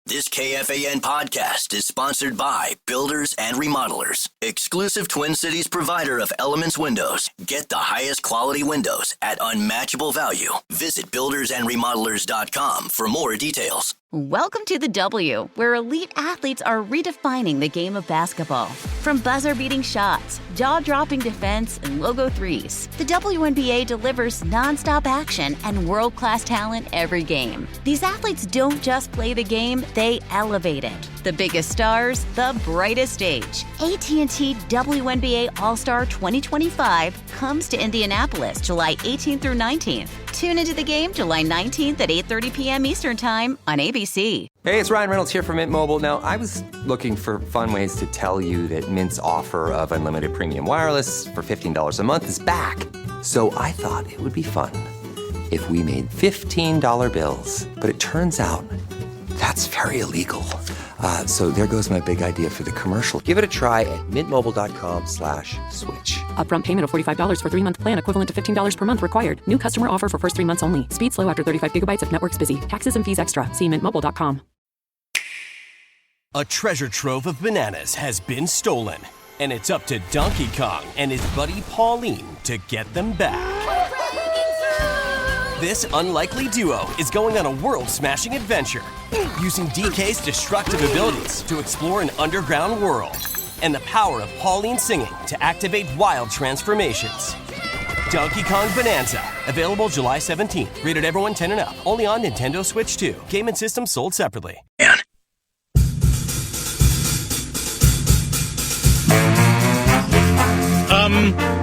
This KFAN podcast is sponsored by Builders and Remodelers, exclusive Twin Cities provider of Elements Windows. Get the highest quality windows at unmatchable value. Visit buildersandremodelers.com for more details. Welcome to the W, where elite athletes are redefining the game of basketball. From buzzer-beating shots, jaw-dropping defense, and logo threes, the WNBA delivers nonstop action and world-class talent every game. These athletes don't just play the game, they elevate it. The biggest stars, the brightest stage. AT&T WNBA All-Star 2025 comes to Indianapolis July 18th through 19th. Tune into the game July 19th at 8:30 p.m. Eastern Time on ABC. Hey, it's Ryan Reynolds here from Mint Mobile. Now, I was looking for fun ways to tell you that Mint's offer of unlimited premium wireless for $15 a month is back. So I thought it would be fun if we made $15 bills. But it turns out that's very illegal. So there goes my big idea for the commercial. Give it a try at mintmobile.com/switch. Upfront payment of $45 for 3-month plan equivalent to $15 per month required. New customer offer for first 3 months only. Speed slow after 35 gigabytes if network's busy. Taxes and fees extra. See mintmobile.com. A treasure trove of bananas has been stolen, and it's up to Donkey Kong and his buddy Pauline to get them back. This unlikely duo is going on a world-smashing adventure, using DK's destructive abilities to explore an underground world, and the power of Pauline singing to activate wild transformations. Donkey Kong Bonanza, available July 17th. Rated everyone 10 and up. Only on Nintendo Switch 2. Game and system sold separately.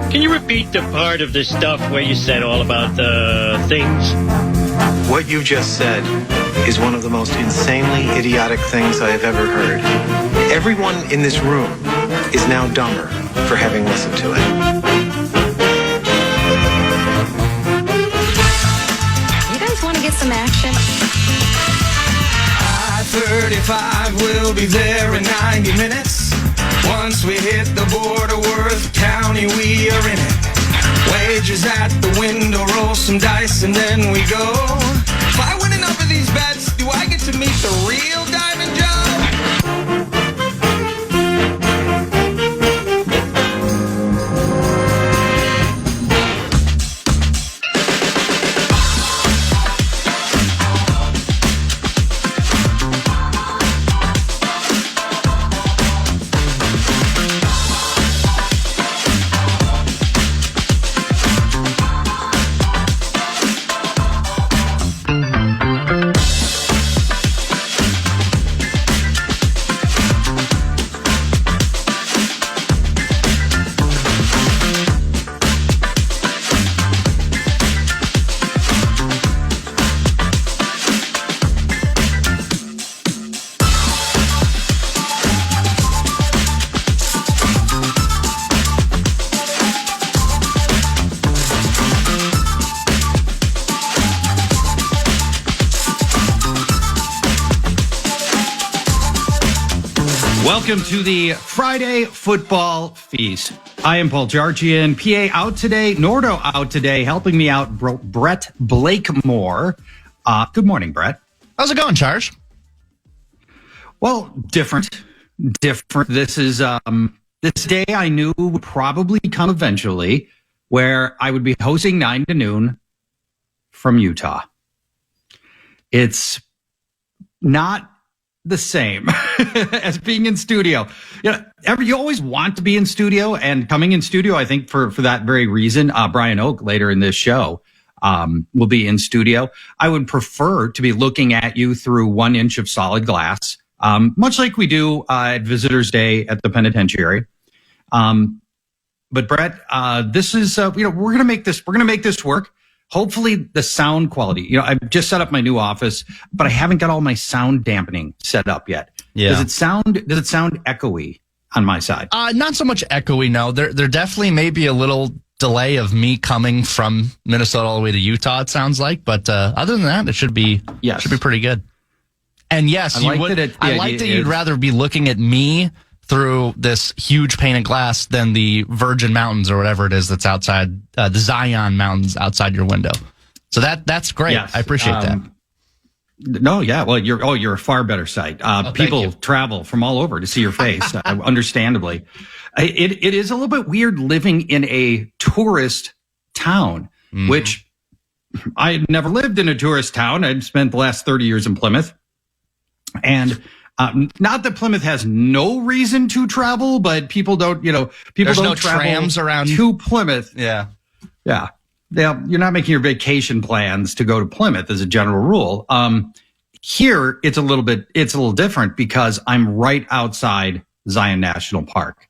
Can you repeat the part of the stuff where you said all about the things? What you just said is one of the most insanely idiotic things I have ever heard. Everyone in this room is now dumber for having listened to it. You guys want to get some action? I-35 will be there in 90 minutes. Once we hit the border, Worth County, we are in it. Wages at the window, roll some dice, and then we go. If I win enough of these bets, do I get to meet the real Diamond Joe? Welcome to the Friday Football Feast. I am Paul Charchian, PA out today, Nordo out today, helping me out, Brett Blakemore. Good morning, Brett. How's it going, Charch? Well, different. This is this day I knew would probably come eventually, where I would be hosting 9 to noon from Utah. It's not the same as being in studio. You always want to be in studio, and coming in studio, I think for that very reason, Brian Oak later in this show will be in studio. I would prefer to be looking at you through 1 inch of solid glass, much like we do at Visitors Day at the penitentiary. But Brett, this is we're gonna make this work. Hopefully the sound quality, I've just set up my new office, but I haven't got all my sound dampening set up yet. Yeah. Does it sound echoey on my side? Not so much echoey, no. There definitely may be a little delay of me coming from Minnesota all the way to Utah, it sounds like. But other than that, it should be pretty good. And yes, I like that you'd rather be looking at me through this huge pane of glass than the Virgin Mountains or whatever it is that's outside, the Zion Mountains outside your window. So that's great. Yes, I appreciate that. No, yeah. Well, you're a far better sight. People travel from all over to see your face, understandably. It is a little bit weird living in a tourist town, which I had never lived in a tourist town. I'd spent the last 30 years in Plymouth. And not that Plymouth has no reason to travel, but people don't, There's no trams around to Plymouth. Yeah. Yeah. You're not making your vacation plans to go to Plymouth as a general rule. Here, it's a little different because I'm right outside Zion National Park.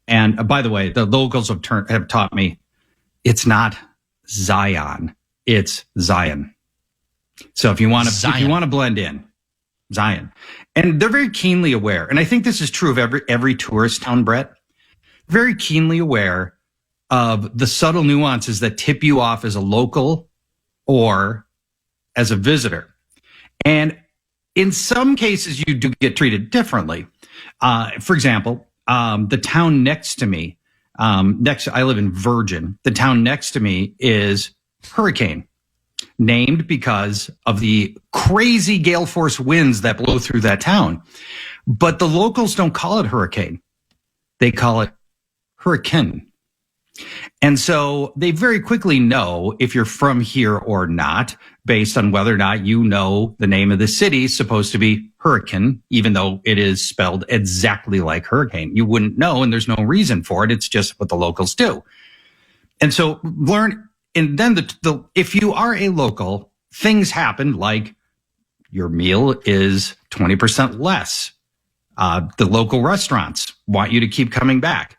And by the way, the locals have taught me it's not Zion, it's Zion. So if you want to blend in, Zion. And they're very keenly aware. And I think this is true of every tourist town, Brett. Very keenly aware of the subtle nuances that tip you off as a local or as a visitor. And in some cases, you do get treated differently. For example, the town next to me, I live in Virgin. The town next to me is Hurricane, named because of the crazy gale force winds that blow through that town. But the locals don't call it Hurricane. They call it Hurricane. And so they very quickly know if you're from here or not, based on whether or not you know the name of the city is supposed to be Hurricane, even though it is spelled exactly like hurricane. You wouldn't know, and there's no reason for it. It's just what the locals do. And so and then if you are a local, things happen like your meal is 20% less. The local restaurants want you to keep coming back.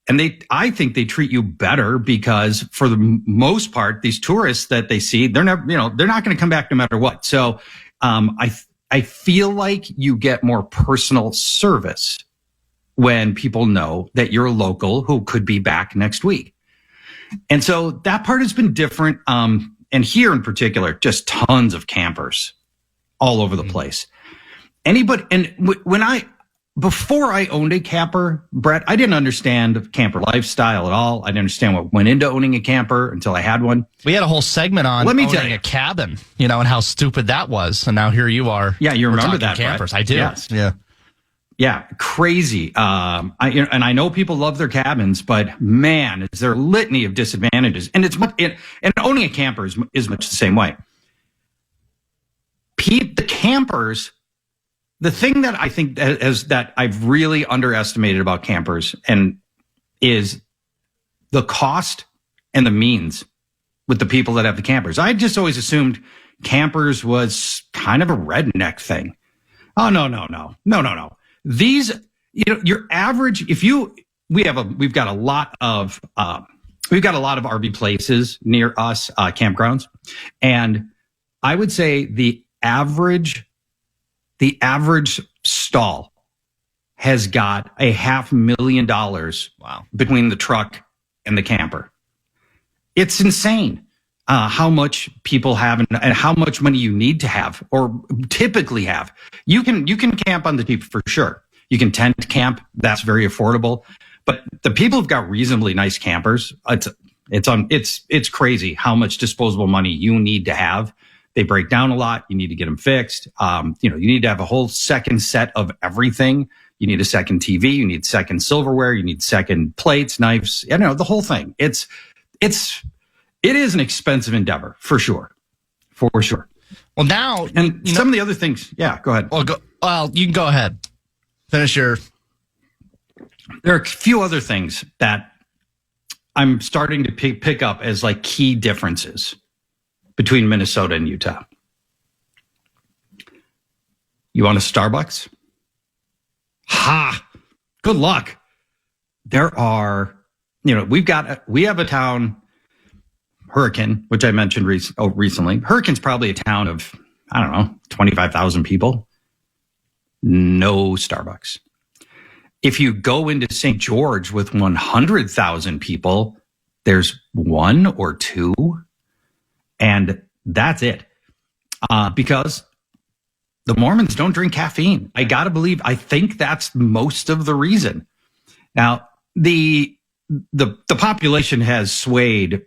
And I think they treat you better because for the most part, these tourists that they see, they're not going to come back no matter what. So, I feel like you get more personal service when people know that you're a local who could be back next week. And so that part has been different. And here in particular, just tons of campers all over the place. Before I owned a camper, Brett, I didn't understand camper lifestyle at all. I didn't understand what went into owning a camper until I had one. We had a whole segment on owning a cabin, and how stupid that was. And now here you are. Yeah, you remember that, campers. Brett? I do. Yes. Yeah. Yeah, crazy. I know people love their cabins, but man, is there a litany of disadvantages. And and owning a camper is much the same way. The campers. The thing that I think that I've really underestimated about campers is the cost and the means with the people that have the campers. I just always assumed campers was kind of a redneck thing. Oh, no. These, your average, we've got a lot of RV places near us, campgrounds. And I would say the average stall has got $500,000 between the truck and the camper. It's insane how much people have and how much money you need to have or typically have. You can camp on the cheap for sure. You can tent camp. That's very affordable. But the people who've got reasonably nice campers, it's crazy how much disposable money you need to have. They break down a lot. You need to get them fixed. You need to have a whole second set of everything. You need a second TV. You need second silverware. You need second plates, knives. The whole thing. It is an expensive endeavor for sure. For sure. Well, now and some of the other things. Yeah, go ahead. Well, you can go ahead. Finish your. There are a few other things that I'm starting to pick up as like key differences between Minnesota and Utah. You want a Starbucks? Good luck. There are, we have a town, Hurricane, which I mentioned recently. Hurricane's probably a town of, 25,000 people. No Starbucks. If you go into St. George with 100,000 people, there's one or two. And that's it. Because the Mormons don't drink caffeine. I think that's most of the reason. Now, the the population has swayed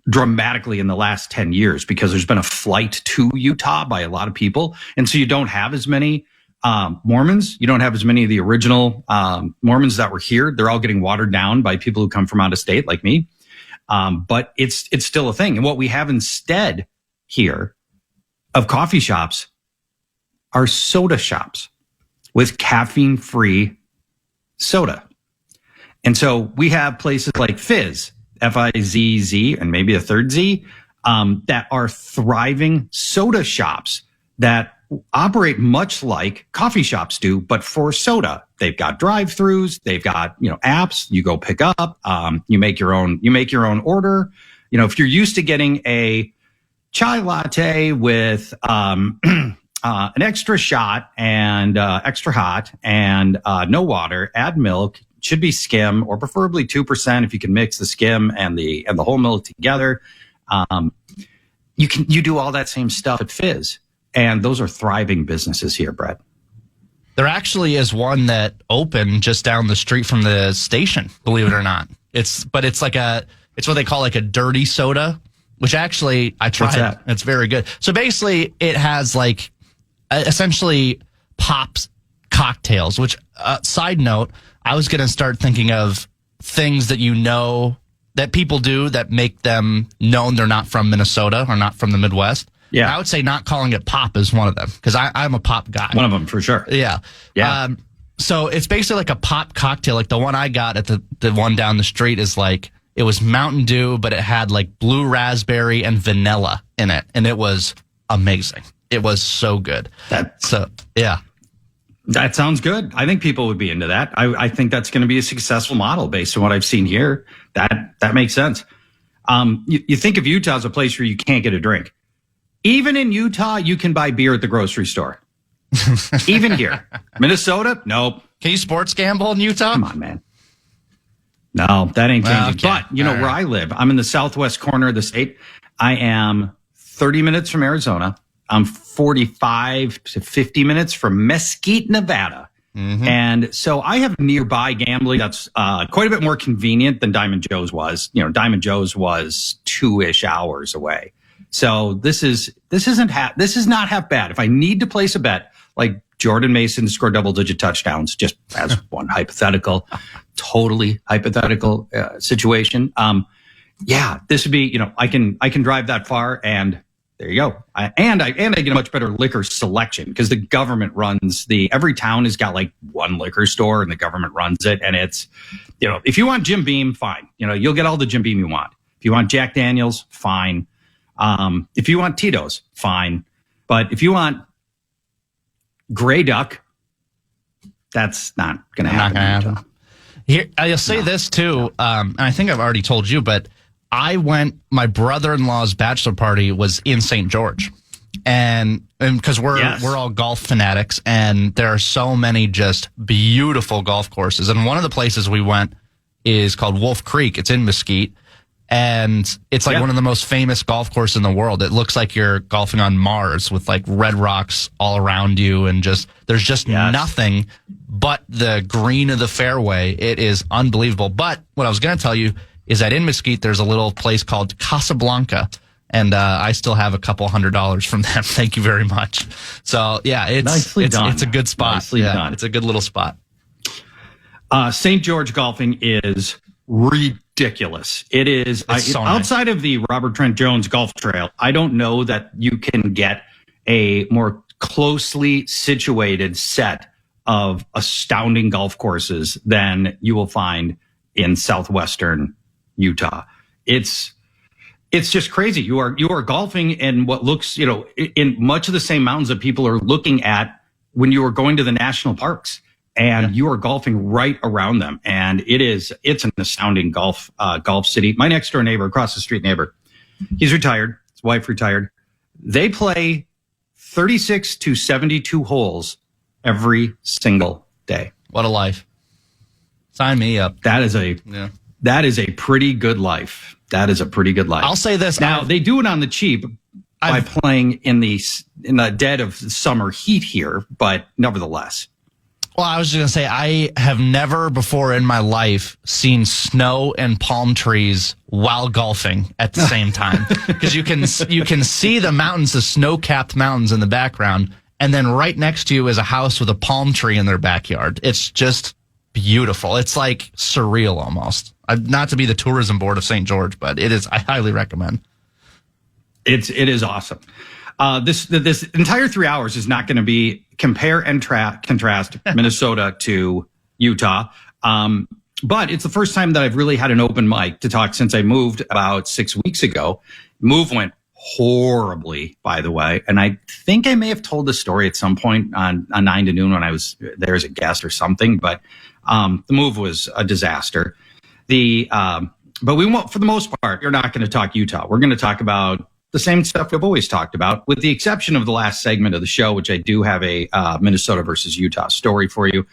dramatically in the last 10 years because there's been a flight to Utah by a lot of people. And so you don't have as many Mormons. You don't have as many of the original Mormons that were here. They're all getting watered down by people who come from out of state like me. But it's still a thing. And what we have instead here of coffee shops are soda shops with caffeine-free soda. And so we have places like Fizz, Fizz, and maybe a third Z, that are thriving soda shops that operate much like coffee shops do, but for soda. They've got drive-throughs, they've got, apps. You go pick up, you make your own order. If you're used to getting a chai latte with an extra shot and extra hot and no water, add milk. Should be skim, or preferably 2% if you can mix the skim and the whole milk together. You do all that same stuff at Fizz, and those are thriving businesses here, Brett. There actually is one that opened just down the street from the station, believe it or not. It's what they call like a dirty soda, which actually I tried. What's that? It's very good. So basically it has like essentially pops cocktails, which side note, I was going to start thinking of things that that people do that make them known they're not from Minnesota or not from the Midwest. Yeah. And I would say not calling it pop is one of them, because I'm a pop guy. One of them for sure. Yeah. Yeah. So it's basically like a pop cocktail. Like the one I got at the one down the street is like, it was Mountain Dew, but it had like blue raspberry and vanilla in it. And it was amazing. It was so good. Yeah. That sounds good. I think people would be into that. I think that's going to be a successful model based on what I've seen here. That makes sense. You think of Utah as a place where you can't get a drink. Even in Utah, you can buy beer at the grocery store. Even here. Minnesota, nope. Can you sports gamble in Utah? Come on, man. No, that ain't changing. Okay. But where I live, I'm in the southwest corner of the state. I am 30 minutes from Arizona. I'm 45 to 50 minutes from Mesquite, Nevada. Mm-hmm. And so I have nearby gambling that's quite a bit more convenient than Diamond Joe's was. Diamond Joe's was 2-ish hours away. So this is not half bad. If I need to place a bet, like Jordan Mason to score double-digit touchdowns, just as one totally hypothetical situation. This would be, I can drive that far, and there you go. I get a much better liquor selection because the government runs every town has got like one liquor store and the government runs it. And it's, if you want Jim Beam, fine. You'll get all the Jim Beam you want. If you want Jack Daniels, fine. If you want Tito's, fine. But if you want Grey Duck, that's not going to happen. Here, I'll say this too, and I think I've already told you, but my brother-in-law's bachelor party was in St. George. And because we're all golf fanatics, and there are so many just beautiful golf courses. And one of the places we went is called Wolf Creek. It's in Mesquite. And it's like one of the most famous golf courses in the world. It looks like you're golfing on Mars with like red rocks all around you, and there's just nothing but the green of the fairway. It is unbelievable. But what I was going to tell you is that in Mesquite, there's a little place called Casablanca, and I still have a couple $100 from them. Thank you very much. So yeah, it's a good spot. Nicely done. It's a good little spot. St. George golfing is ridiculous. It is outside of the Robert Trent Jones Golf Trail. I don't know that you can get a more closely situated set of astounding golf courses than you will find in southwestern Utah. It's just crazy. You are golfing in what looks, in much of the same mountains that people are looking at when you are going to the national parks. And you are golfing right around them. And it's an astounding golf city. My next door neighbor, across the street neighbor, he's retired. His wife retired. They play 36 to 72 holes every single day. What a life. Sign me up. That is a pretty good life. That is a pretty good life. I'll say this. Now, they do it on the cheap by playing in the dead of summer heat here, but nevertheless. Well, I was just going to say, I have never before in my life seen snow and palm trees while golfing at the same time. Because you can see the mountains, the snow-capped mountains in the background, and then right next to you is a house with a palm tree in their backyard. It's just beautiful. It's like surreal almost. Not to be the tourism board of St. George, but it is. I highly recommend. It is awesome. This entire 3 hours is not going to be compare and contrast Minnesota to Utah. But it's the first time that I've really had an open mic to talk since I moved about 6 weeks ago. Move went horribly, by the way. And I think I may have told the story at some point on 9 to Noon when I was there as a guest or something. But the move was a disaster. But we won't, for the most part, you're not going to talk Utah. We're going to talk about the same stuff we've always talked about, with the exception of the last segment of the show, which I do have a Minnesota versus Utah story for you.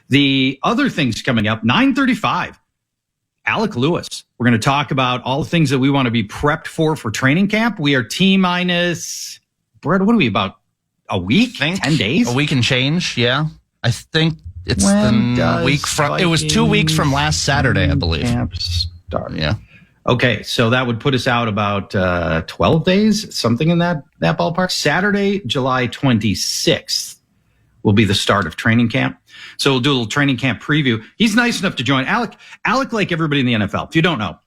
The other things coming up, 9:35, Alec Lewis. We're going to talk about all the things that we want to be prepped for training camp. We are T-minus, Brett, what are we, about a week? 10 days? A week and change, yeah. I think it's the week from, it was 2 weeks from last Saturday, I believe. Camp start. Yeah. Okay, so that would put us out about 12 days, something in that ballpark. Saturday, July 26th will be the start of training camp. So we'll do a little training camp preview. He's nice enough to join. Alec, like everybody in the NFL, if you don't know,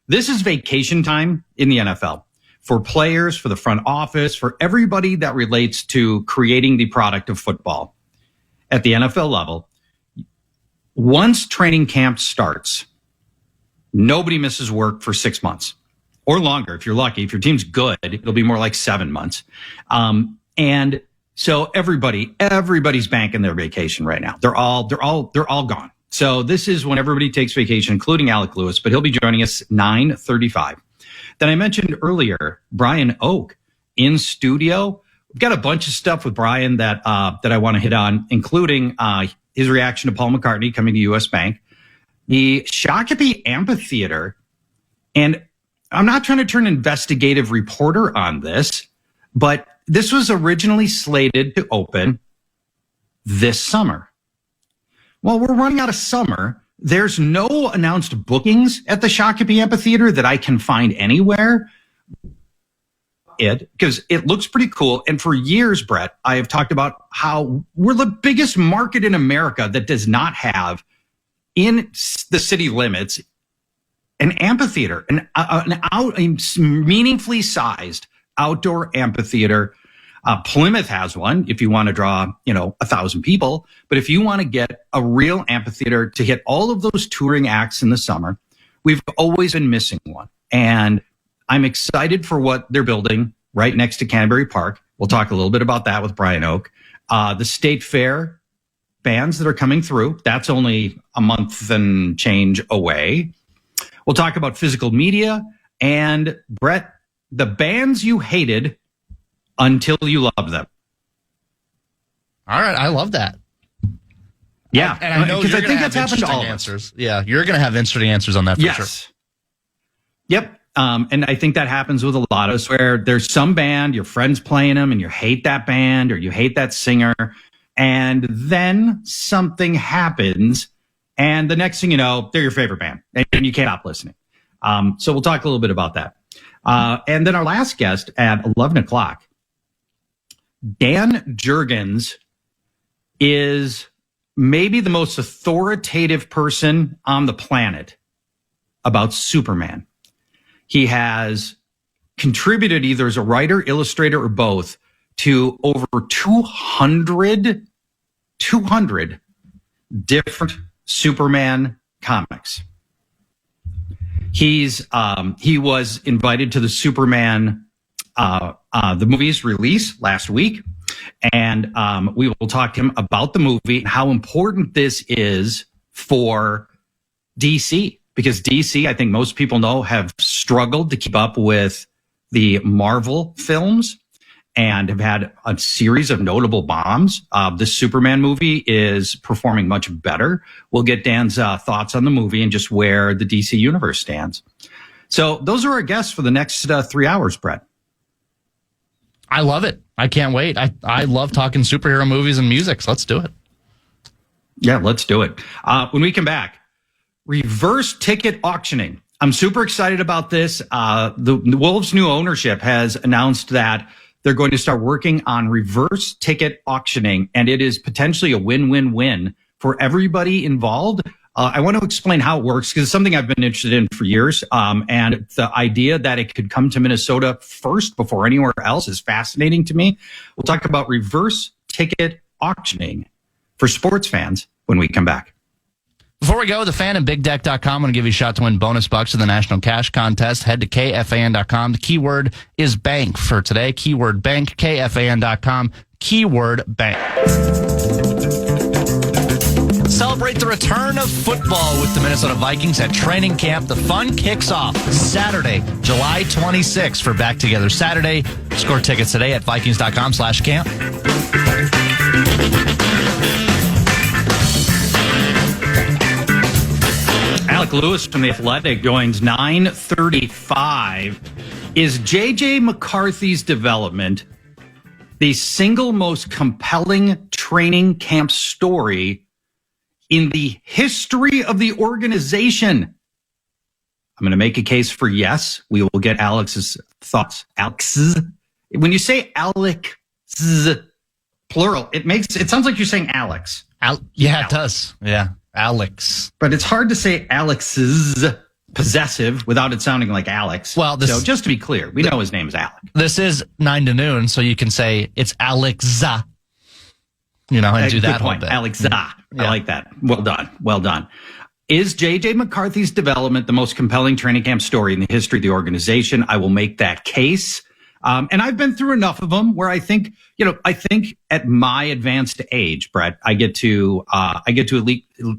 this is vacation time in the NFL for players, for the front office, for everybody that relates to creating the product of football at the NFL level. Once training camp starts, nobody misses work for 6 months or longer. If you're lucky, if your team's good, it'll be more like 7 months. And so everybody's banking their vacation right now. They're all gone. So this is when everybody takes vacation, including Alec Lewis, but he'll be joining us 9:35. Then I mentioned earlier, Brian Oak in studio. We've got a bunch of stuff with Brian that I want to hit on, including his reaction to Paul McCartney coming to US Bank, the Shakopee Amphitheater. And I'm not trying to turn investigative reporter on this, but this was originally slated to open this summer. Well, we're running out of summer. There's no announced bookings at the Shakopee Amphitheater that I can find anywhere. Because it looks pretty cool. And for years, Brett, I have talked about how we're the biggest market in America that does not have in the city limits an amphitheater, a meaningfully sized outdoor amphitheater. Plymouth has one if you want to draw, 1,000 people. But if you want to get a real amphitheater to hit all of those touring acts in the summer, we've always been missing one. And I'm excited for what they're building right next to Canterbury Park. We'll talk a little bit about that with Brian Oak. The State Fair bands that are coming through, that's only a month and change away. We'll talk about physical media and, Brett, the bands you hated until you loved them. All right, I love that. Yeah, and I know because I think that's happened to all answers. Yeah, you're going to have interesting answers on that for sure. Yep. And I think that happens with a lot of us, where there's some band, your friend's playing them and you hate that band or you hate that singer. And then something happens and the next thing you know, they're your favorite band and you can't stop listening. So we'll talk a little bit about that. And then our last guest at 11 o'clock, Dan Jurgens is maybe the most authoritative person on the planet about Superman. He has contributed either as a writer, illustrator, or both to over 200 different Superman comics. He was invited to the Superman the movie's release last week, and we will talk to him about the movie and how important this is for DC. Because DC, I think most people know, have struggled to keep up with the Marvel films and have had a series of notable bombs. The Superman movie is performing much better. We'll get Dan's thoughts on the movie and just where the DC universe stands. So those are our guests for the next 3 hours, Brett. I love it. I can't wait. I love talking superhero movies and music, so let's do it. Yeah, let's do it. When we come back, reverse ticket auctioning. I'm super excited about this. The Wolves' new ownership has announced that they're going to start working on reverse ticket auctioning, and it is potentially a win-win-win for everybody involved. I want to explain how it works because it's something I've been interested in for years. And the idea that it could come to Minnesota first before anywhere else is fascinating to me. We'll talk about reverse ticket auctioning for sports fans when we come back. Before we go, the fan and bigdeck.com. I'm going to give you a shot to win bonus bucks in the National Cash Contest. Head to KFAN.com. The keyword is bank for today. Keyword bank, KFAN.com. Keyword bank. Celebrate the return of football with the Minnesota Vikings at training camp. The fun kicks off Saturday, July 26th for Back Together Saturday. Score tickets today at Vikings.com/camp. Alec Lewis from The Athletic joins 9:35. Is J.J. McCarthy's development the single most compelling training camp story in the history of the organization? I'm going to make a case for yes. We will get Alex's thoughts. Alex's. When you say Alec, plural, it sounds like you're saying Alex. It does. Yeah. Alex. But it's hard to say Alex's possessive without it sounding like Alex. Well, so just to be clear, we know his name is Alec. This is 9 to noon, so you can say it's Alexa. And do that whole bit. Alexa. Yeah. I like that. Well done. Well done. Is J.J. McCarthy's development the most compelling training camp story in the history of the organization? I will make that case. And I've been through enough of them where I think at my advanced age, Brett, I get to at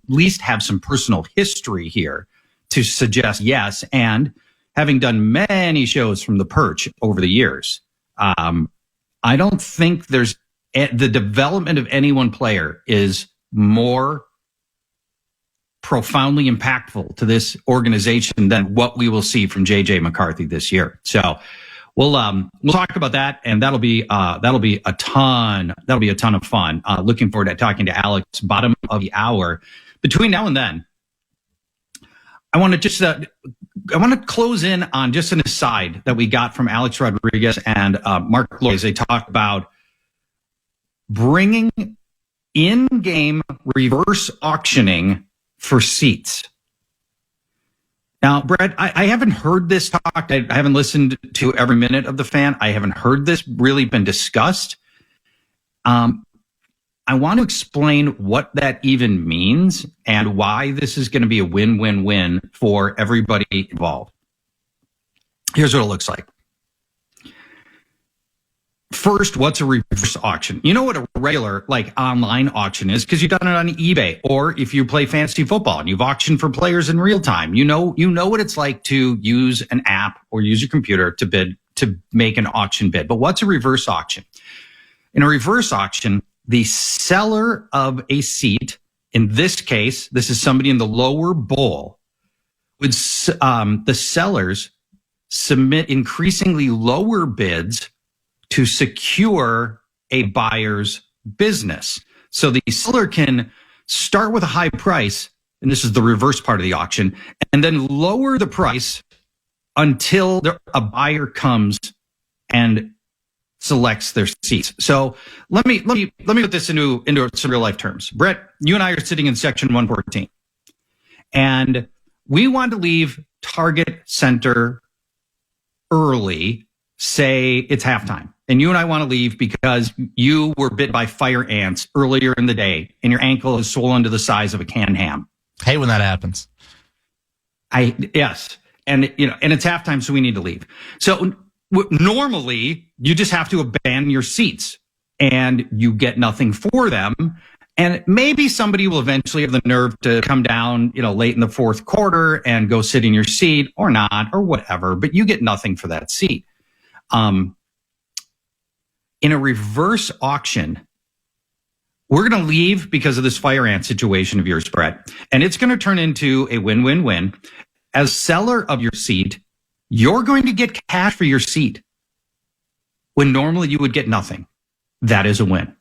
least have some personal history here to suggest yes. And having done many shows from the perch over the years, I don't think the development of any one player is more profoundly impactful to this organization than what we will see from J.J. McCarthy this year. So we'll talk about that, and that'll be a ton of fun. Looking forward to talking to Alex, bottom of the hour. Between now and then, I want to close in on just an aside that we got from Alex Rodriguez and Mark Lloyd as they talk about bringing in-game reverse auctioning for seats. Now, Brett, I haven't heard this talk. I haven't listened to every minute of the fan. I haven't heard this really been discussed. I want to explain what that even means and why this is going to be a win-win-win for everybody involved. Here's what it looks like. First, what's a reverse auction? You know what a regular online auction is because you've done it on eBay, or if you play fantasy football and you've auctioned for players in real time, you know what it's like to use an app or use your computer to make an auction bid. But what's a reverse auction? In a reverse auction, the seller of a seat, in this case, this is somebody in the lower bowl, the sellers submit increasingly lower bids to secure a buyer's business. So the seller can start with a high price, and this is the reverse part of the auction, and then lower the price until a buyer comes and selects their seats. So let me put this into some real life terms. Brett, you and I are sitting in section 114, and we want to leave Target Center early, say it's halftime. And you and I want to leave because you were bit by fire ants earlier in the day and your ankle is swollen to the size of a canned ham. Hey, when that happens. Yes. And it's halftime, so we need to leave. So normally you just have to abandon your seats and you get nothing for them. And maybe somebody will eventually have the nerve to come down, late in the fourth quarter and go sit in your seat or not, or whatever, but you get nothing for that seat. In a reverse auction, we're going to leave because of this fire ant situation of yours, Brett, and it's going to turn into a win-win-win. As seller of your seat, you're going to get cash for your seat when normally you would get nothing. That is a win.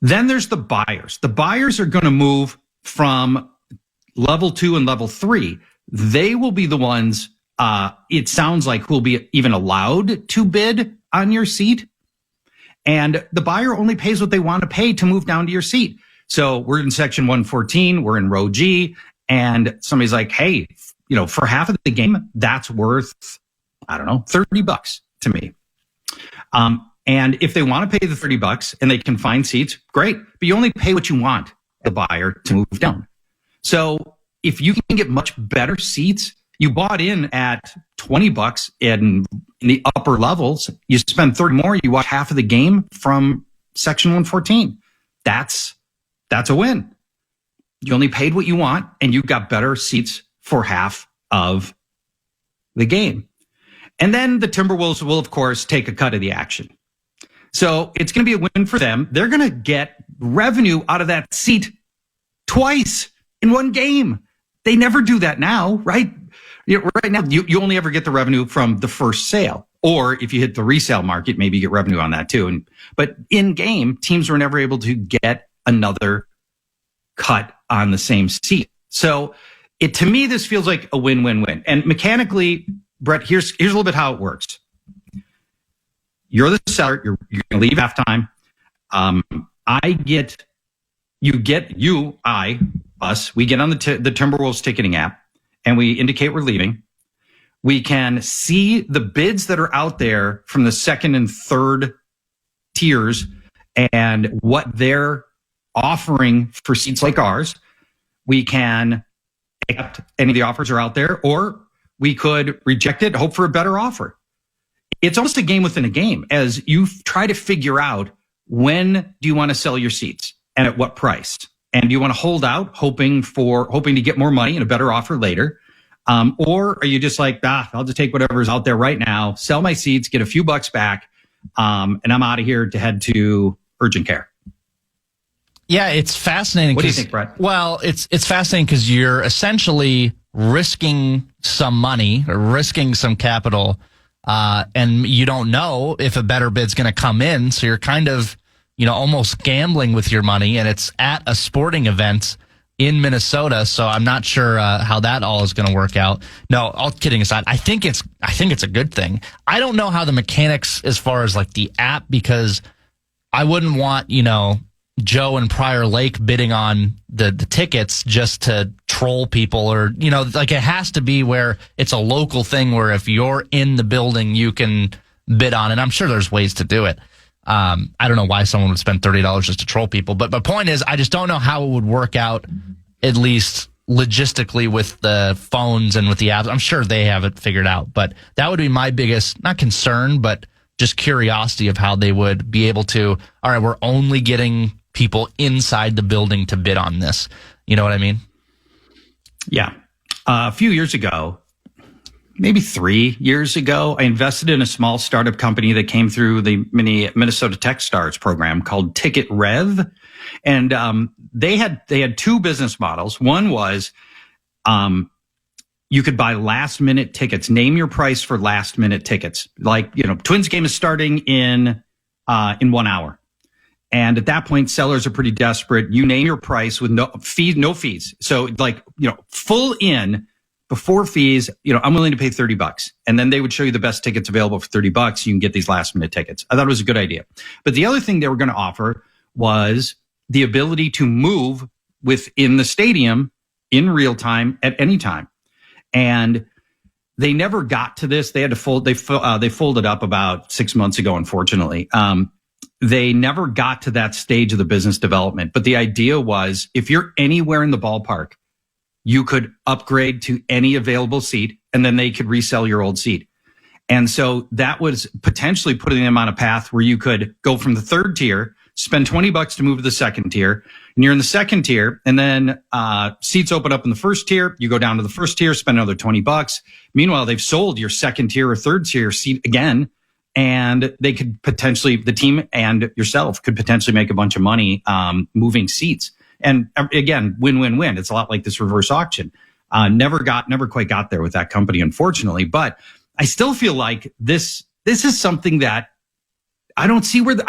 Then there's the buyers. The buyers are going to move from level 2 and level 3. They will be the ones, it sounds like, who will be even allowed to bid on your seat. And the buyer only pays what they want to pay to move down to your seat. So we're in section 114, we're in row G, and somebody's like, hey, for half of the game, that's worth, I don't know, $30 to me. And if they want to pay the $30 and they can find seats, great. But you only pay what you want the buyer to move down. So if you can get much better seats, you bought in at $20 in the upper levels, you spend $30 more, you watch half of the game from section 114. That's a win. You only paid what you want and you got better seats for half of the game. And then the Timberwolves will, of course, take a cut of the action. So it's going to be a win for them. They're going to get revenue out of that seat twice in one game. They never do that now, right? Right now, you only ever get the revenue from the first sale. Or if you hit the resale market, maybe you get revenue on that too. But in game, teams were never able to get another cut on the same seat. So to me, this feels like a win-win-win. And mechanically, Brett, here's a little bit how it works. You're the seller. You're going to leave halftime. Us, we get on the Timberwolves ticketing app and we indicate we're leaving. We can see the bids that are out there from the second and third tiers and what they're offering for seats like ours. We can accept any of the offers are out there, or we could reject it, hope for a better offer. It's almost a game within a game as you try to figure out when do you want to sell your seats and at what price. And do you want to hold out, hoping to get more money and a better offer later? Or are you just like, I'll just take whatever's out there right now, sell my seats, get a few bucks back, and I'm out of here to head to urgent care? Yeah, it's fascinating. What do you think, Brett? Well, it's fascinating because you're essentially risking some money or risking some capital, and you don't know if a better bid's going to come in. So you're kind of, almost gambling with your money, and it's at a sporting event in Minnesota. So I'm not sure how that all is going to work out. No, all kidding aside, I think it's a good thing. I don't know how the mechanics as far as like the app, because I wouldn't want, Joe and Prior Lake bidding on the tickets just to troll people, or, it has to be where it's a local thing where if you're in the building, you can bid on it. I'm sure there's ways to do it. I don't know why someone would spend $30 just to troll people, but the point is, I just don't know how it would work out, at least logistically with the phones and with the apps. I'm sure they have it figured out, but that would be my biggest, not concern, but just curiosity of how they would be able to, all right, we're only getting people inside the building to bid on this. You know what I mean? Yeah. A few years ago, maybe 3 years ago, I invested in a small startup company that came through the Minnesota TechStars program called Ticket Rev. And they had two business models. One was you could buy last minute tickets, name your price for last minute tickets. Like, Twins game is starting in 1 hour. And at that point, sellers are pretty desperate. You name your price with no fees. So full in before fees, I'm willing to pay $30. And then they would show you the best tickets available for $30. You can get these last minute tickets. I thought it was a good idea. But the other thing they were going to offer was the ability to move within the stadium in real time at any time. And they never got to this. They had to they folded up about 6 months ago, unfortunately. They never got to that stage of the business development. But the idea was, if you're anywhere in the ballpark, you could upgrade to any available seat, and then they could resell your old seat. And so that was potentially putting them on a path where you could go from the third tier, spend $20 to move to the second tier, and you're in the second tier, and then seats open up in the first tier. You go down to the first tier, spend another $20. Meanwhile, they've sold your second tier or third tier seat again, and they could potentially, the team and yourself could potentially make a bunch of money moving seats. And again, win-win-win. It's a lot like this reverse auction. Never quite got there with that company, unfortunately. But I still feel like this is something that I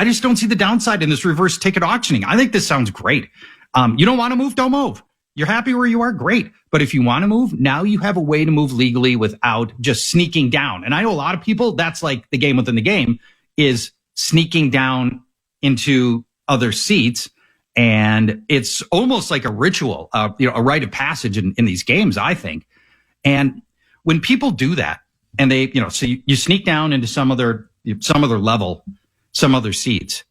just don't see the downside in this reverse ticket auctioning. I think this sounds great. You don't want to move, don't move. You're happy where you are, great. But if you want to move, now you have a way to move legally without just sneaking down. And I know a lot of people, that's like the game within the game, is sneaking down into other seats. And it's almost like a ritual, a rite of passage in these games, I think. And when people do that, and they, so you sneak down into some other level, some other seats.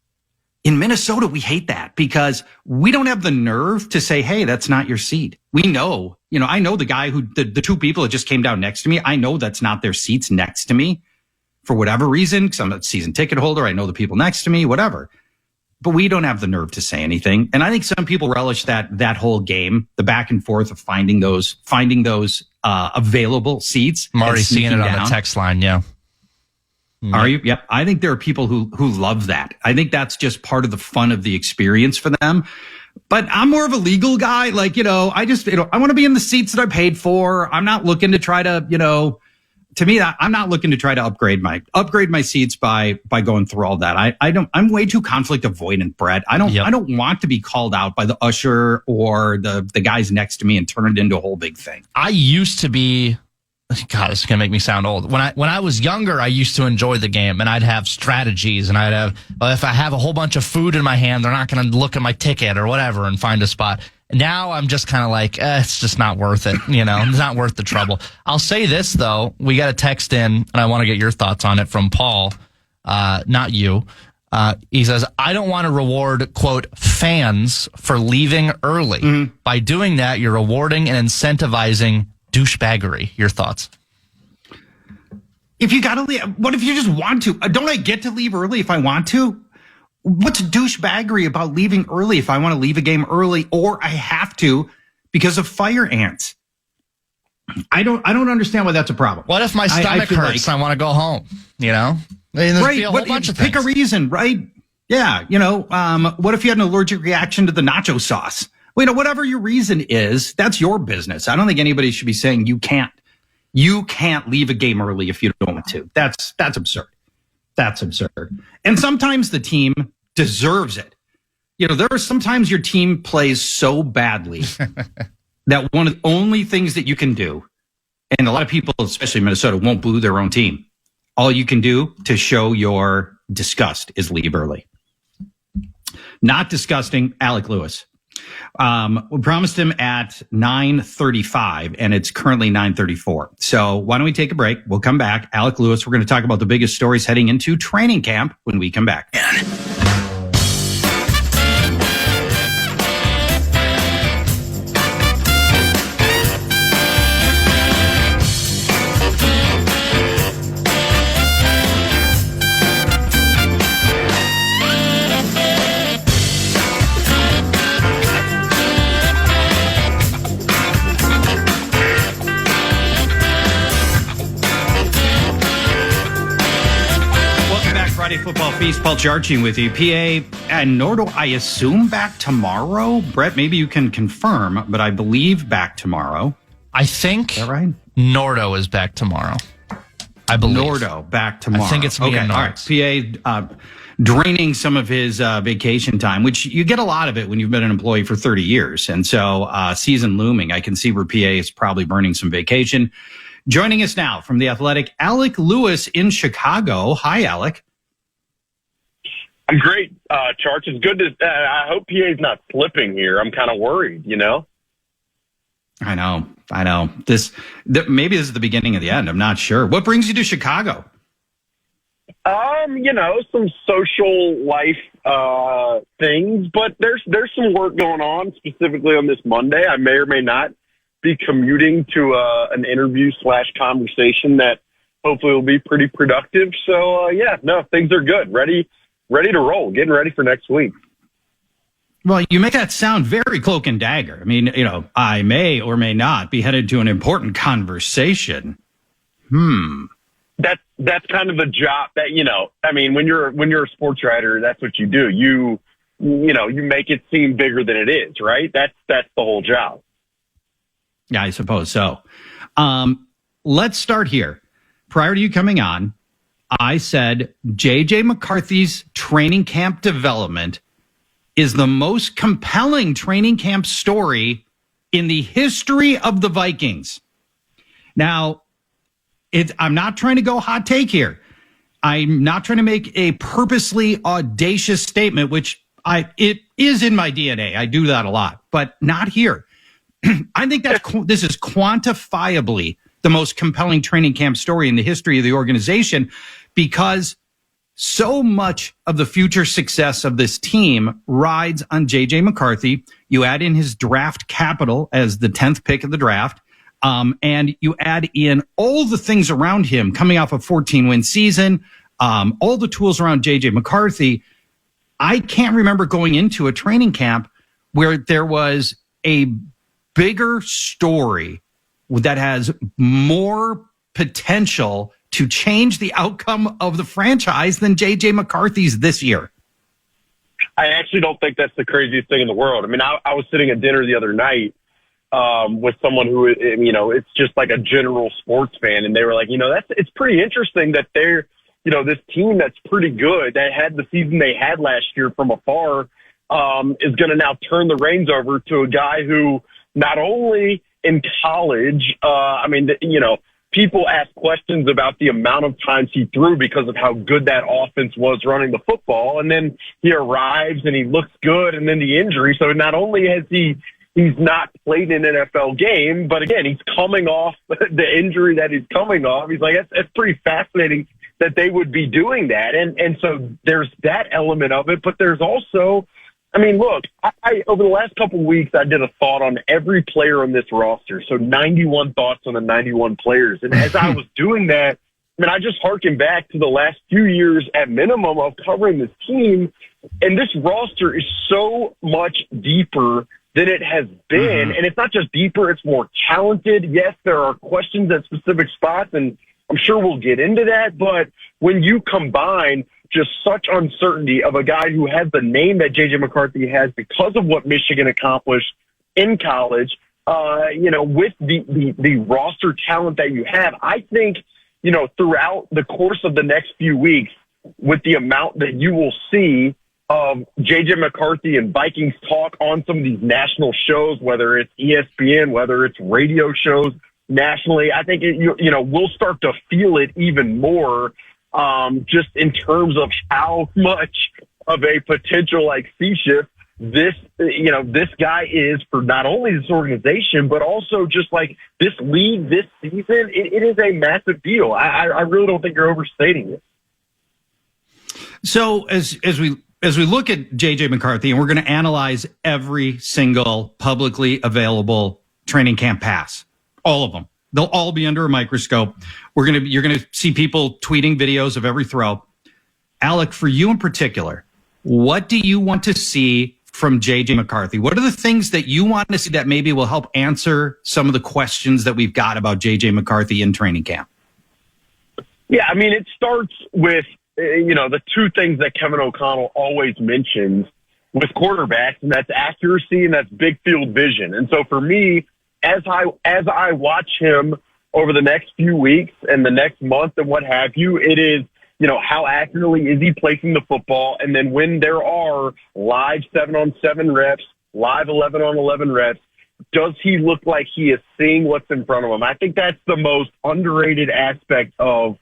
In Minnesota, we hate that because we don't have the nerve to say, hey, that's not your seat. We know, I know the guy the two people that just came down next to me. I know that's not their seats next to me for whatever reason, because I'm a season ticket holder. I know the people next to me, whatever. But we don't have the nerve to say anything. And I think some people relish that whole game, the back and forth of finding those available seats. I'm already seeing it on the text line. Yeah. Are you? Yep. I think there are people who love that. I think that's just part of the fun of the experience for them. But I'm more of a legal guy. Like, I want to be in the seats that I paid for. I'm not looking to try to, to me, I'm not looking to try to upgrade my seats by going through all that. I'm way too conflict avoidant, Brett. I don't want to be called out by the usher or the guys next to me and turn it into a whole big thing. I used to be, God, this is going to make me sound old. When I was younger, I used to enjoy the game, and I'd have strategies, and if I have a whole bunch of food in my hand, they're not going to look at my ticket or whatever and find a spot. Now I'm just kind of like, it's just not worth it. It's not worth the trouble. I'll say this, though. We got a text in, and I want to get your thoughts on it from Paul, not you. He says, I don't want to reward, quote, fans for leaving early. Mm-hmm. By doing that, you're rewarding and incentivizing douchebaggery. Your thoughts? If you got to leave, what if you just want to? Don't I get to leave early if I want to? What's douchebaggery about leaving early if I want to leave a game early or I have to because of fire ants? I don't understand why that's a problem. What if my stomach hurts and I want to go home? Right. Pick a reason, right? Yeah. What if you had an allergic reaction to the nacho sauce? Well, whatever your reason is, that's your business. I don't think anybody should be saying you can't leave a game early if you don't want to. That's absurd. That's absurd. And sometimes the team deserves it. There are sometimes your team plays so badly that one of the only things that you can do, and a lot of people, especially in Minnesota, won't boo their own team. All you can do to show your disgust is leave early. Not disgusting, Alec Lewis. We promised him at 9:35, and it's currently 9:34. So why don't we take a break? We'll come back. Alec Lewis, we're going to talk about the biggest stories heading into training camp when we come back. Friday Football Feast, Paul Charch with you. PA and Nordo, I assume back tomorrow. Brett, maybe you can confirm, but I believe back tomorrow. I think is that right? Nordo is back tomorrow. I believe. Nordo back tomorrow. I think it's me and Nordo. All right. PA draining some of his vacation time, which you get a lot of it when you've been an employee for 30 years. And so season looming, I can see where PA is probably burning some vacation. Joining us now from The Athletic, Alec Lewis in Chicago. Hi, Alec. I'm great, Charch. It's good to. I hope PA's not slipping here. I'm kind of worried, I know. Maybe this is the beginning of the end. I'm not sure. What brings you to Chicago? Some social life things, but there's some work going on specifically on this Monday. I may or may not be commuting to an interview / conversation that hopefully will be pretty productive. So things are good. Ready to roll, getting ready for next week. Well, you make that sound very cloak and dagger. I mean, I may or may not be headed to an important conversation. That's kind of the job that, when you're a sports writer, that's what you do. You make it seem bigger than it is, right? That's the whole job. Yeah, I suppose so. Let's start here. Prior to you coming on, I said J.J. McCarthy's training camp development is the most compelling training camp story in the history of the Vikings. Now, I'm not trying to go hot take here. I'm not trying to make a purposely audacious statement, which it is in my DNA. I do that a lot, but not here. I think this is quantifiably the most compelling training camp story in the history of the organization, because so much of the future success of this team rides on J.J. McCarthy. You add in his draft capital as the 10th pick of the draft, and you add in all the things around him coming off a 14-win season, all the tools around J.J. McCarthy. I can't remember going into a training camp where there was a bigger story that has more potential to change the outcome of the franchise than J.J. McCarthy's this year. I actually don't think that's the craziest thing in the world. I mean, I was sitting at dinner the other night with someone who, it's just like a general sports fan, and they were like, it's pretty interesting that they're, this team that's pretty good, that had the season they had last year from afar, is going to now turn the reins over to a guy who not only in college, people ask questions about the amount of times he threw because of how good that offense was running the football. And then he arrives and he looks good, and then the injury. So not only has he's not played in an NFL game, but again, he's coming off the injury that he's coming off. He's like, that's pretty fascinating that they would be doing that. And so there's that element of it, but there's also, look, I over the last couple of weeks, I did a thought on every player on this roster. So 91 thoughts on the 91 players. And as I was doing that, I just harkened back to the last few years at minimum of covering this team. And this roster is so much deeper than it has been. Mm-hmm. And it's not just deeper, it's more talented. Yes, there are questions at specific spots, and I'm sure we'll get into that. But when you combine just such uncertainty of a guy who has the name that J.J. McCarthy has because of what Michigan accomplished in college, with the roster talent that you have, I think, throughout the course of the next few weeks, with the amount that you will see of J.J. McCarthy and Vikings talk on some of these national shows, whether it's ESPN, whether it's radio shows nationally, I think, we'll start to feel it even more, just in terms of how much of a potential sea shift this guy is for not only this organization, but also just this league this season. It is a massive deal. I really don't think you're overstating it. So as we look at J.J. McCarthy, and we're going to analyze every single publicly available training camp pass, all of them. They'll all be under a microscope. You're going to see people tweeting videos of every throw. Alec, for you in particular, what do you want to see from J.J. McCarthy? What are the things that you want to see that maybe will help answer some of the questions that we've got about J.J. McCarthy in training camp? Yeah, it starts with, the two things that Kevin O'Connell always mentions with quarterbacks, and that's accuracy and that's big field vision. And so for me, as I watch him over the next few weeks and the next month and what have you, it is, how accurately is he placing the football? And then when there are live 7-on-7 reps, live 11-on-11 reps, does he look like he is seeing what's in front of him? I think that's the most underrated aspect of,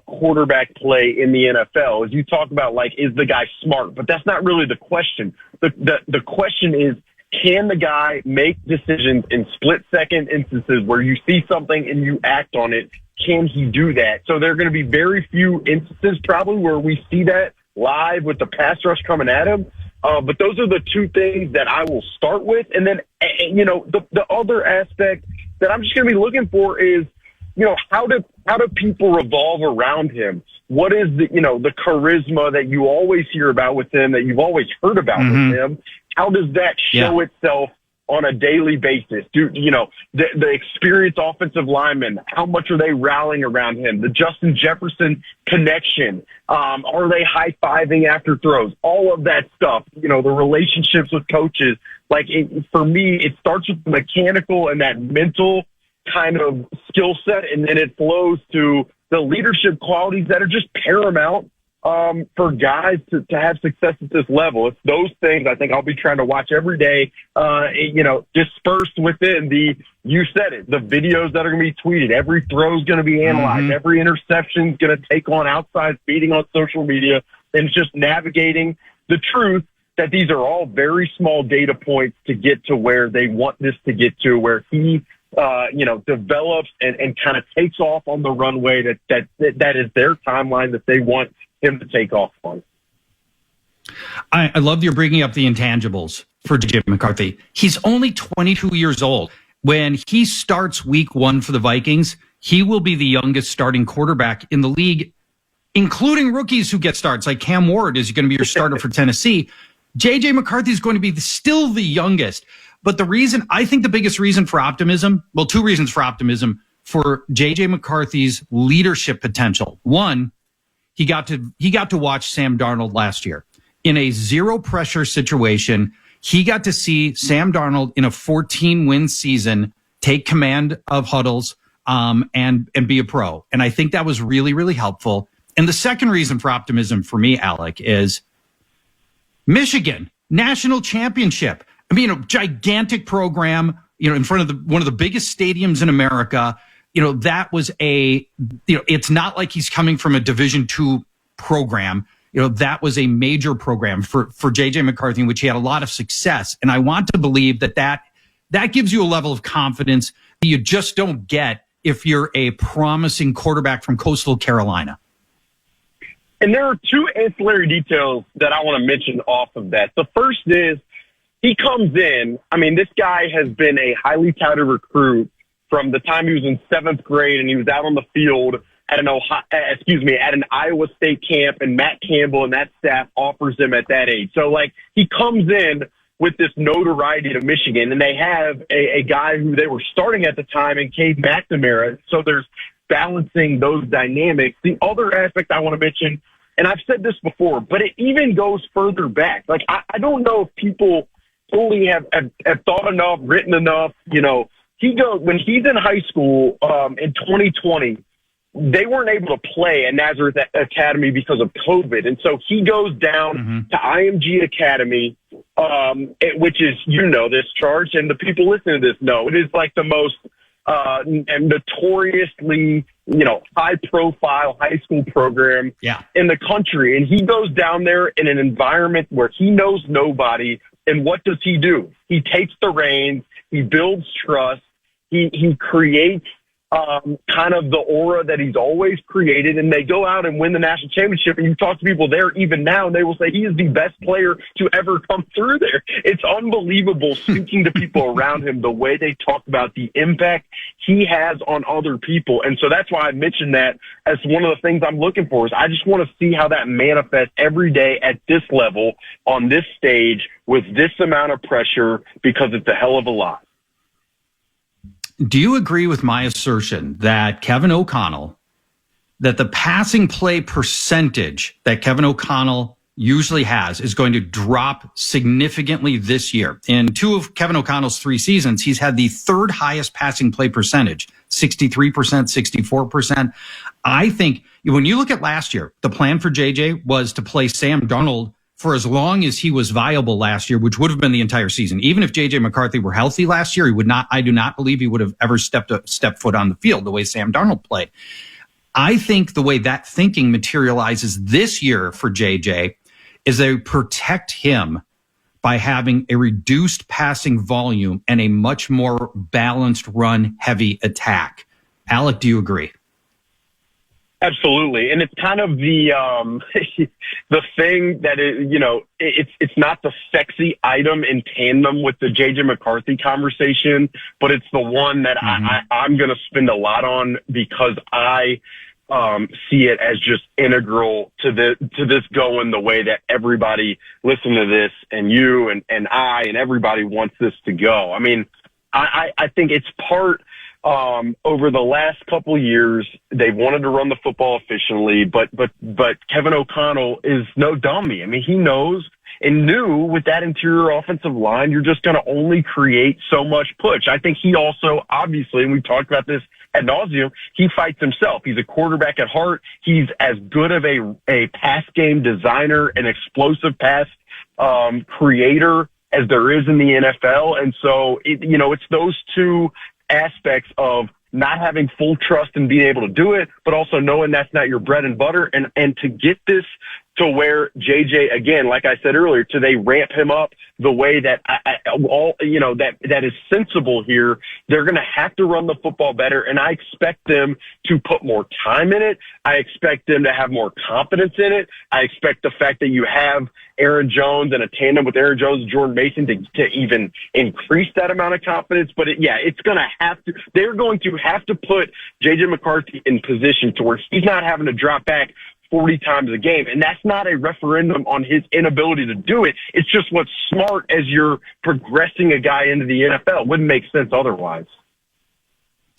quarterback play in the NFL. As you talk about, is the guy smart? But that's not really the question. The question is, can the guy make decisions in split-second instances where you see something and you act on it? Can he do that? So there are going to be very few instances probably where we see that live with the pass rush coming at him. But those are the two things that I will start with. And then, the other aspect that I'm just going to be looking for is, how do people revolve around him? What is the charisma that you always hear about with him, that you've always heard about with him? How does that show itself on a daily basis? The experienced offensive linemen, how much are they rallying around him? The Justin Jefferson connection. Are they high-fiving after throws? All of that stuff, the relationships with coaches. For me, it starts with the mechanical and that mental kind of skill set, and then it flows to the leadership qualities that are just paramount for guys to have success at this level. It's those things I think I'll be trying to watch every day, dispersed within you said it, the videos that are going to be tweeted. Every throw is going to be analyzed. Every interception is going to take on outside feeding on social media, and just navigating the truth that these are all very small data points to get to where they want this to get to, where he develops and kind of takes off on the runway that is their timeline that they want him to take off on. I love you're bringing up the intangibles for Jim McCarthy. He's only 22 years old. When he starts week 1 for the Vikings, he will be the youngest starting quarterback in the league, including rookies who get starts. Like Cam Ward is going to be your starter for Tennessee. J.J. McCarthy is going to be still the youngest. But I think the biggest reason for optimism, well, 2 reasons for optimism for J.J. McCarthy's leadership potential. One, he got to watch Sam Darnold last year in a zero pressure situation. He got to see Sam Darnold in a 14-win season take command of huddles and be a pro. And I think that was really, really helpful. And the second reason for optimism for me, Alec, is Michigan national championship. I mean, a gigantic program, in front of one of the biggest stadiums in America. That was it's not like he's coming from a Division II program. That was a major program for J.J. McCarthy, in which he had a lot of success. And I want to believe that gives you a level of confidence that you just don't get if you're a promising quarterback from Coastal Carolina. And there are 2 ancillary details that I want to mention off of that. The first is he comes in. I mean, this guy has been a highly touted recruit from the time he was in 7th grade and he was out on the field at an Iowa State camp, and Matt Campbell and that staff offers him at that age. So, he comes in with this notoriety to Michigan, and they have a guy who they were starting at the time in Cade McNamara. So there's balancing those dynamics. The other aspect I want to mention, and I've said this before, but it even goes further back. I don't know if people fully have thought enough, written enough. When he's in high school in 2020, they weren't able to play at Nazareth Academy because of COVID. And so he goes down to IMG Academy, which is, this, Charch, and the people listening to this know, it is like the most notoriously, high-profile high school program in the country. And he goes down there in an environment where he knows nobody. And what does he do? He takes the reins. He builds trust. He creates kind of the aura that he's always created, and they go out and win the national championship. And you talk to people there even now, and they will say he is the best player to ever come through there. It's unbelievable speaking to people around him, the way they talk about the impact he has on other people. And so that's why I mentioned that as one of the things I'm looking for. Is I just want to see how that manifests every day at this level, on this stage, with this amount of pressure, because it's a hell of a lot. Do you agree with my assertion that Kevin O'Connell, that the passing play percentage that Kevin O'Connell usually has is going to drop significantly this year? In 2 of Kevin O'Connell's 3 seasons, he's had the 3rd highest passing play percentage, 63%, 64%. I think when you look at last year, the plan for JJ was to play Sam Darnold for as long as he was viable last year, which would have been the entire season. Even if J.J. McCarthy were healthy last year, I do not believe he would have ever stepped foot on the field the way Sam Darnold played. I think the way that thinking materializes this year for J.J. is they protect him by having a reduced passing volume and a much more balanced run-heavy attack. Alec, do you agree? Absolutely. And it's kind of the thing that it's not the sexy item in tandem with the JJ McCarthy conversation, but it's the one that I'm going to spend a lot on, because I see it as just integral to this going the way that everybody listening to this, and you and I and everybody wants this to go. I mean, I think it's part. Over the last couple of years, they've wanted to run the football efficiently, but Kevin O'Connell is no dummy. I mean, he knows and knew with that interior offensive line, you're just going to only create so much push. I think he also, obviously, and we've talked about this ad nauseum, he fights himself. He's a quarterback at heart. He's as good of a pass game designer, an explosive pass creator as there is in the NFL. And so, it's those two aspects of not having full trust in being able to do it, but also knowing that's not your bread and butter. And to get this to where JJ, again, like I said earlier, they ramp him up the way that that is sensible here. They're going to have to run the football better, and I expect them to put more time in it. I expect them to have more confidence in it. I expect the fact that you have Aaron Jones and a tandem with Aaron Jones and Jordan Mason to even increase that amount of confidence. But they're going to have to put JJ McCarthy in position to where he's not having to drop back 40 times a game. And that's not a referendum on his inability to do it. It's just what's smart as you're progressing a guy into the NFL. Wouldn't make sense otherwise.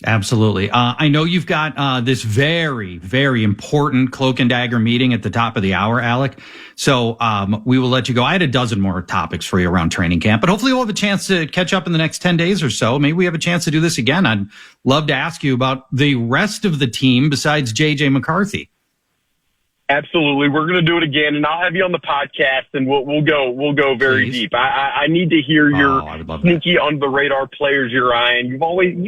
Absolutely. I know you've got this very, very important cloak and dagger meeting at the top of the hour, Alec. So we will let you go. I had a dozen more topics for you around training camp, but hopefully we'll have a chance to catch up in the next 10 days or so. Maybe we have a chance to do this again. I'd love to ask you about the rest of the team besides J.J. McCarthy. Absolutely. We're going to do it again, and I'll have you on the podcast, and we'll go very deep. I need to hear your sneaky under the radar players you're eyeing. You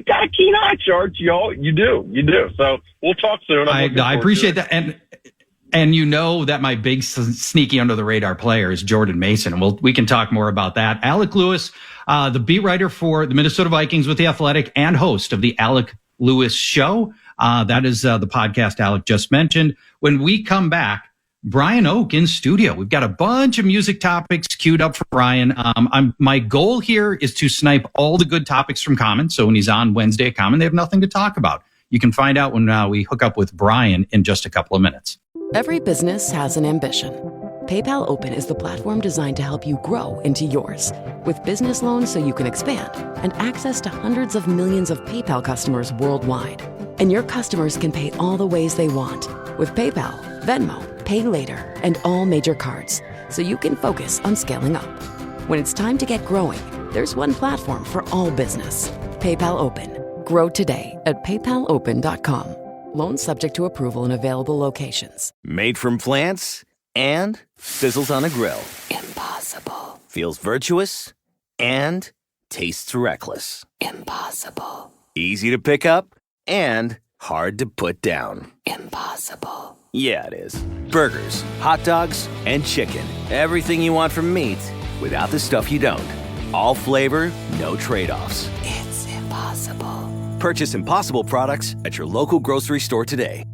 got a keen eye, Charch. You do. So we'll talk soon. I appreciate that. And you know that my big sneaky under the radar player is Jordan Mason, and we can talk more about that. Alec Lewis, the beat writer for the Minnesota Vikings with The Athletic and host of the Alec Lewis Show. That is the podcast Alec just mentioned. When we come back, Brian Oak in studio. We've got a bunch of music topics queued up for Brian. My goal here is to snipe all the good topics from Common. So when he's on Wednesday at Common, they have nothing to talk about. You can find out when we hook up with Brian in just a couple of minutes. Every business has an ambition. PayPal Open is the platform designed to help you grow into yours. With business loans so you can expand and access to hundreds of millions of PayPal customers worldwide. And your customers can pay all the ways they want with PayPal, Venmo, Pay Later, and all major cards, so you can focus on scaling up. When it's time to get growing, there's one platform for all business. PayPal Open. Grow today at paypalopen.com. Loans subject to approval in available locations. Made from plants and sizzles on a grill. Impossible. Feels virtuous and tastes reckless. Impossible. Easy to pick up and hard to put down. Impossible. Yeah, it is. Burgers, hot dogs, and chicken. Everything you want from meat without the stuff you don't. All flavor, no trade-offs. It's impossible. Purchase Impossible products at your local grocery store today.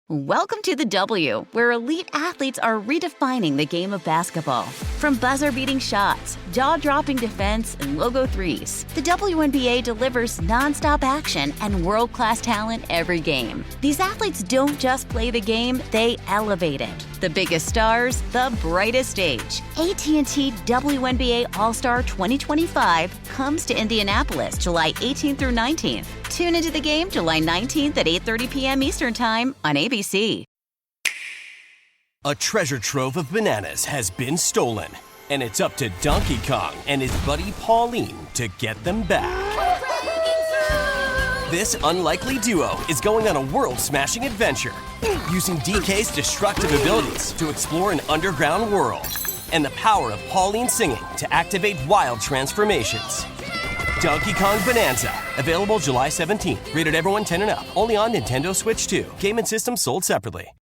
Welcome to the W, where elite athletes are redefining the game of basketball. From buzzer-beating shots, jaw-dropping defense, and logo threes, the WNBA delivers nonstop action and world-class talent every game. These athletes don't just play the game, they elevate it. The biggest stars, the brightest stage. AT&T WNBA All-Star 2025 comes to Indianapolis July 18th through 19th. Tune into the game July 19th at 8:30 p.m. Eastern Time on ABC. A treasure trove of bananas has been stolen, and it's up to Donkey Kong and his buddy Pauline to get them back. This unlikely duo is going on a world-smashing adventure, using DK's destructive abilities to explore an underground world, and the power of Pauline singing to activate wild transformations. Donkey Kong Bonanza, available July 17th. Rated everyone 10 and up. Only on Nintendo Switch 2. Game and system sold separately.